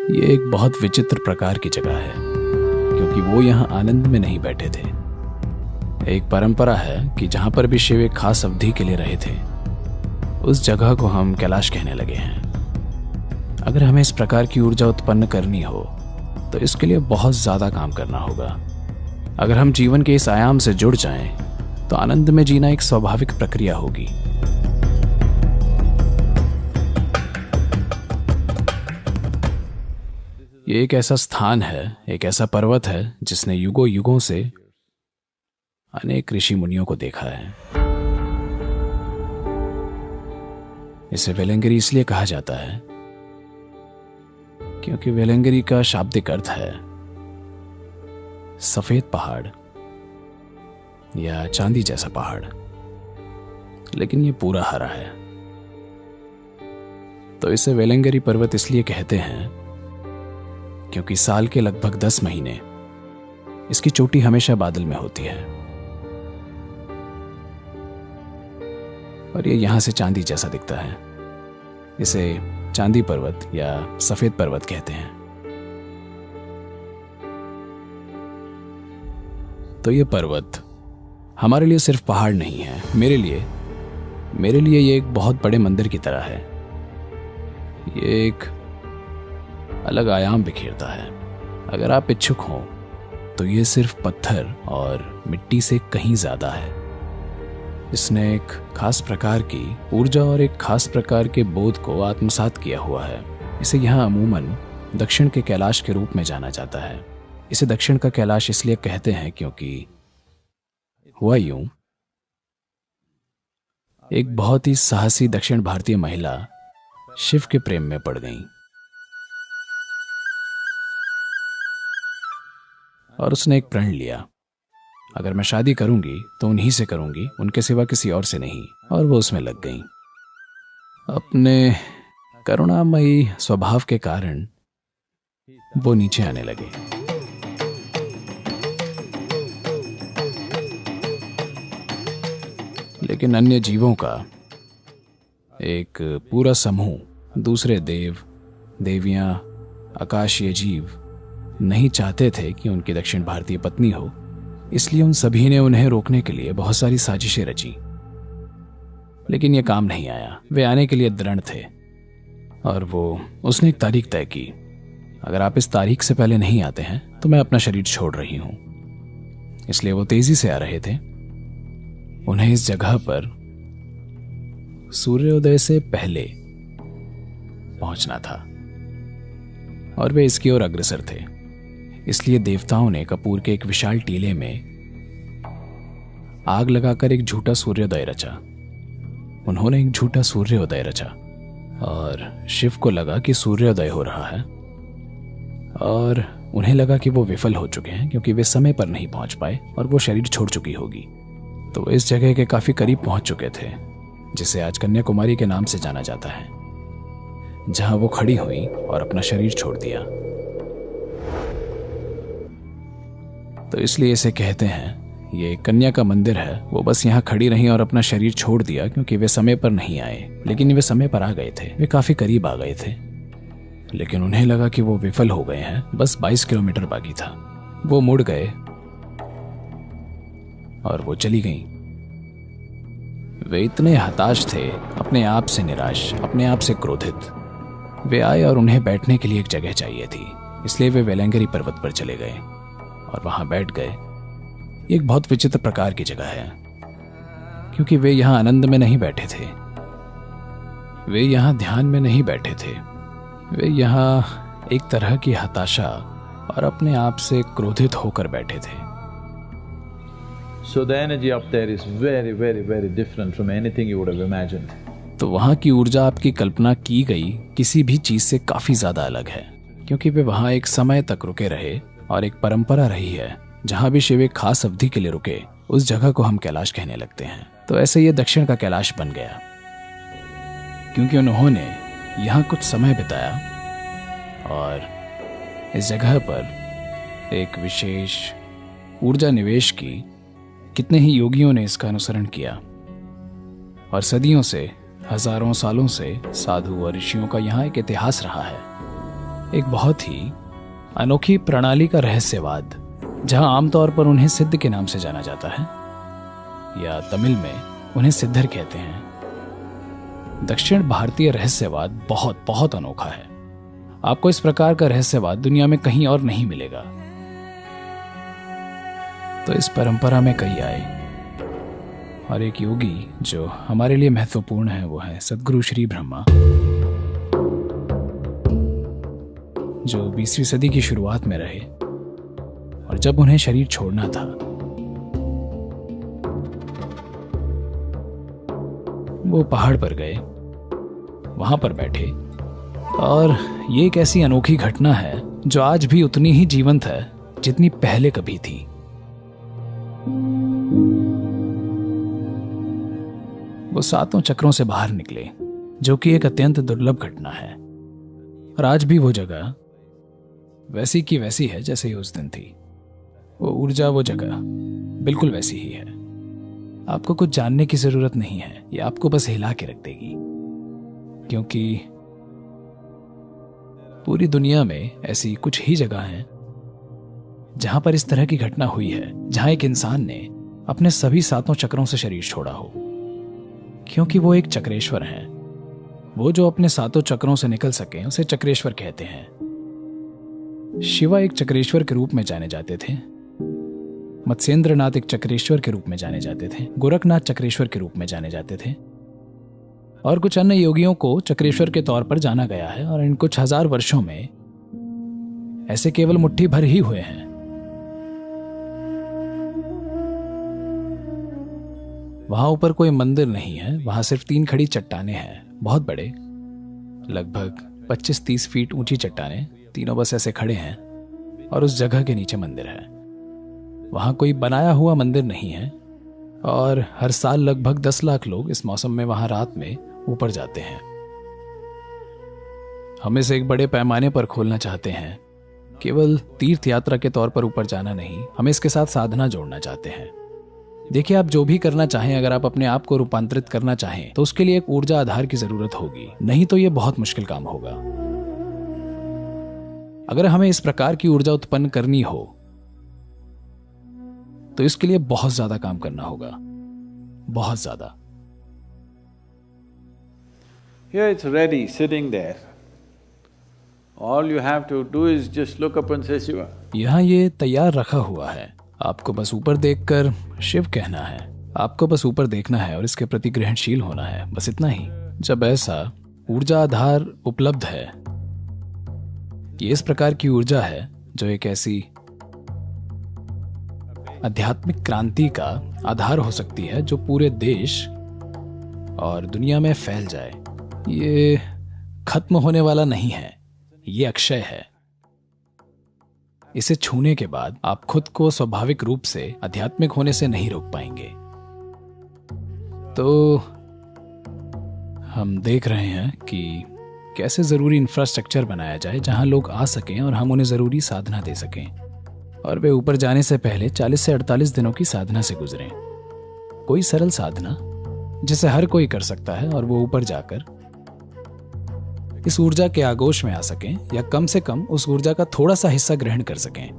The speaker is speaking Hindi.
ये एक बहुत विचित्र प्रकार की जगह है, क्योंकि वो यहाँ आनंद में नहीं बैठे थे। एक परंपरा है कि जहाँ पर भी शिव एक खास अवधि के लिए रहे थे, उस जगह को हम कैलाश कहने लगे हैं। अगर हमें इस प्रकार की ऊर्जा उत्पन्न करनी हो तो इसके लिए बहुत ज़्यादा काम करना होगा। अगर हम जीवन के इस आयाम से जुड़ जाएं तो आनंद में जीना एक स्वाभाविक प्रक्रिया होगी। ये एक ऐसा स्थान है, एक ऐसा पर्वत है जिसने युगों युगों से अनेक ऋषि मुनियों को देखा है। इसे वेलंगिरी इसलिए कहा जाता है क्योंकि वेलंगिरी का शाब्दिक अर्थ है सफेद पहाड़ या चांदी जैसा पहाड़, लेकिन ये पूरा हरा है। तो इसे वेलंगिरी पर्वत इसलिए कहते हैं क्योंकि साल के लगभग 10 महीने इसकी चोटी हमेशा बादल में होती है और ये यहां से चांदी जैसा दिखता है। इसे चांदी पर्वत या सफेद पर्वत कहते हैं। तो ये पर्वत हमारे लिए सिर्फ पहाड़ नहीं है, मेरे लिए ये एक बहुत बड़े मंदिर की तरह है। ये एक अलग आयाम बिखेरता है। अगर आप इच्छुक हों तो ये सिर्फ पत्थर और मिट्टी से कहीं ज्यादा है। इसने एक खास प्रकार की ऊर्जा और एक खास प्रकार के बोध को आत्मसात किया हुआ है। इसे यहाँ अमूमन दक्षिण के कैलाश के रूप में जाना जाता है। इसे दक्षिण का कैलाश इसलिए कहते हैं क्योंकि हुआ यूं, एक बहुत ही साहसी दक्षिण भारतीय महिला शिव के प्रेम में पड़ गई और उसने एक प्रण लिया, अगर मैं शादी करूंगी तो उन्हीं से करूंगी, उनके सिवा किसी और से नहीं। और वो उसमें लग गई। अपने करुणामयी स्वभाव के कारण वो नीचे आने लगे। लेकिन अन्य जीवों का एक पूरा समूह, दूसरे देव, देवियां, आकाशीय जीव नहीं चाहते थे कि उनकी दक्षिण भारतीय पत्नी हो, इसलिए उन सभी ने उन्हें रोकने के लिए बहुत सारी साजिशें रची। लेकिन यह काम नहीं आया। वे आने के लिए दृढ़ थे और उसने एक तारीख तय की, अगर आप इस तारीख से पहले नहीं आते हैं तो मैं अपना शरीर छोड़ रही हूं। इसलिए वो तेजी से आ रहे थे। उन्हें इस जगह पर सूर्योदय से पहले पहुंचना था और वे इसकी ओर अग्रसर थे। इसलिए देवताओं ने कपूर के एक विशाल टीले में आग लगाकर एक झूठा सूर्योदय रचा। उन्होंने एक झूठा सूर्योदय रचा और शिव को लगा कि सूर्योदय हो रहा है और उन्हें लगा कि वो विफल हो चुके हैं क्योंकि वे समय पर नहीं पहुंच पाए और वो शरीर छोड़ चुकी होगी। तो इस जगह के काफी करीब पहुंच चुके थे, जिसे आज कन्याकुमारी के नाम से जाना जाता है, जहां वो खड़ी हुई और अपना शरीर छोड़ दिया। तो इसलिए इसे कहते हैं, ये कन्या का मंदिर है। वो बस यहाँ खड़ी रही और अपना शरीर छोड़ दिया क्योंकि वे समय पर नहीं आए, लेकिन वे समय पर आ गए थे। वे काफी करीब आ गए थे, लेकिन उन्हें लगा कि वो विफल हो गए हैं। बस 22 किलोमीटर बाकी था। वो मुड़ गए और वो चली गईं। वे इतने हताश थे, अपने आप से निराश, अपने आप से क्रोधित। वे आए और उन्हें बैठने के लिए एक जगह चाहिए थी, इसलिए वे वेलंगिरी पर्वत पर चले गए और वहां बैठ गए। एक बहुत विचित्र प्रकार की जगह है क्योंकि वे यहां आनंद में नहीं बैठे थे, वे यहां ध्यान में नहीं बैठे थे। वे यहां एक तरह की हताशा और अपने आप से क्रोधित होकर बैठे थे। So the energy up there is very, very, very different from anything you would have imagined. तो वहां की ऊर्जा आपकी कल्पना की गई किसी भी चीज से काफी ज्यादा अलग है, क्योंकि वे वहां एक समय तक रुके रहे और एक परंपरा रही है, जहां भी शिव एक खास अवधि के लिए रुके उस जगह को हम कैलाश कहने लगते हैं। तो ऐसे ये दक्षिण का कैलाश बन गया क्योंकि उन्होंने यहाँ कुछ समय बिताया और इस जगह पर एक विशेष ऊर्जा निवेश की। कितने ही योगियों ने इसका अनुसरण किया और सदियों से, हजारों सालों से साधु और ऋषियों का यहाँ एक इतिहास रहा है। एक बहुत ही अनोखी प्रणाली का रहस्यवाद, जहां आमतौर पर उन्हें सिद्ध के नाम से जाना जाता है, या तमिल में उन्हें सिद्धर कहते हैं। दक्षिण भारतीय रहस्यवाद बहुत बहुत अनोखा है। आपको इस प्रकार का रहस्यवाद दुनिया में कहीं और नहीं मिलेगा। तो इस परंपरा में कई आए, और एक योगी जो हमारे लिए महत्वपूर्ण है वो है सद्गुरु श्री ब्रह्मा, जो 20वीं सदी की शुरुआत में रहे। और जब उन्हें शरीर छोड़ना था, वो पहाड़ पर गए, वहां पर बैठे, और ये एक ऐसी अनोखी घटना है जो आज भी उतनी ही जीवंत है जितनी पहले कभी थी। वो 7 चक्रों से बाहर निकले, जो कि एक अत्यंत दुर्लभ घटना है। और आज भी वो जगह वैसी की वैसी है जैसे ही उस दिन थी। वो ऊर्जा, वो जगह बिल्कुल वैसी ही है। आपको कुछ जानने की जरूरत नहीं है, ये आपको बस हिला के रख देगी। क्योंकि पूरी दुनिया में ऐसी कुछ ही जगह हैं जहां पर इस तरह की घटना हुई है, जहां एक इंसान ने अपने सभी 7 चक्रों से शरीर छोड़ा हो। क्योंकि वो एक चक्रेश्वर हैं। वो जो अपने 7 चक्रों से निकल सके उसे चक्रेश्वर कहते हैं। शिवा एक चक्रेश्वर के रूप में जाने जाते थे, मत्स्येंद्रनाथ एक चक्रेश्वर के रूप में जाने जाते थे, गोरखनाथ चक्रेश्वर के रूप में जाने जाते थे, और कुछ अन्य योगियों को चक्रेश्वर के तौर पर जाना गया है। और इन कुछ हजार वर्षों में ऐसे केवल मुट्ठी भर ही हुए हैं। वहां ऊपर कोई मंदिर नहीं है, वहां सिर्फ 3 खड़ी चट्टानें हैं, बहुत बड़े, लगभग 25-30 फीट ऊंची चट्टानें, तीनों बस ऐसे खड़े हैं, और उस जगह के नीचे मंदिर है। वहां कोई बनाया हुआ मंदिर नहीं है, और हर साल लगभग 10 लाख लोग इस मौसम में वहां रात में ऊपर जाते हैं। हम इसे एक बड़े पैमाने पर खोलना चाहते हैं, केवल तीर्थ यात्रा के तौर पर ऊपर जाना नहीं, हम इसके साथ साधना जोड़ना चाहते हैं। देखिए, आप जो भी करना चाहें, अगर आप अपने आप को रूपांतरित करना चाहें तो उसके लिए एक ऊर्जा आधार की जरूरत होगी, नहीं तो यह बहुत मुश्किल काम होगा। अगर हमें इस प्रकार की ऊर्जा उत्पन्न करनी हो तो इसके लिए बहुत ज्यादा काम करना होगा, बहुत ज्यादा। Here it's ready, sitting there. All you have to do is just look up and say Shiva. यहाँ ये तैयार रखा हुआ है, आपको बस ऊपर देखकर शिव कहना है, आपको बस ऊपर देखना है और इसके प्रति ग्रहणशील होना है, बस इतना ही। जब ऐसा ऊर्जा आधार उपलब्ध है, ये इस प्रकार की ऊर्जा है जो एक ऐसी आध्यात्मिक क्रांति का आधार हो सकती है जो पूरे देश और दुनिया में फैल जाए। ये खत्म होने वाला नहीं है, ये अक्षय है। इसे छूने के बाद आप खुद को स्वाभाविक रूप से आध्यात्मिक होने से नहीं रोक पाएंगे। तो हम देख रहे हैं कि कैसे जरूरी इंफ्रास्ट्रक्चर बनाया जाए जहां लोग आ सकें और हम उन्हें जरूरी साधना दे सकें, और वे ऊपर जाने से पहले 40 से 48 दिनों की साधना से गुजरें। कोई सरल साधना जिसे हर कोई कर सकता है, और वो ऊपर जाकर इस ऊर्जा के आगोश में आ सकें, या कम से कम उस ऊर्जा का थोड़ा सा हिस्सा ग्रहण कर सकें।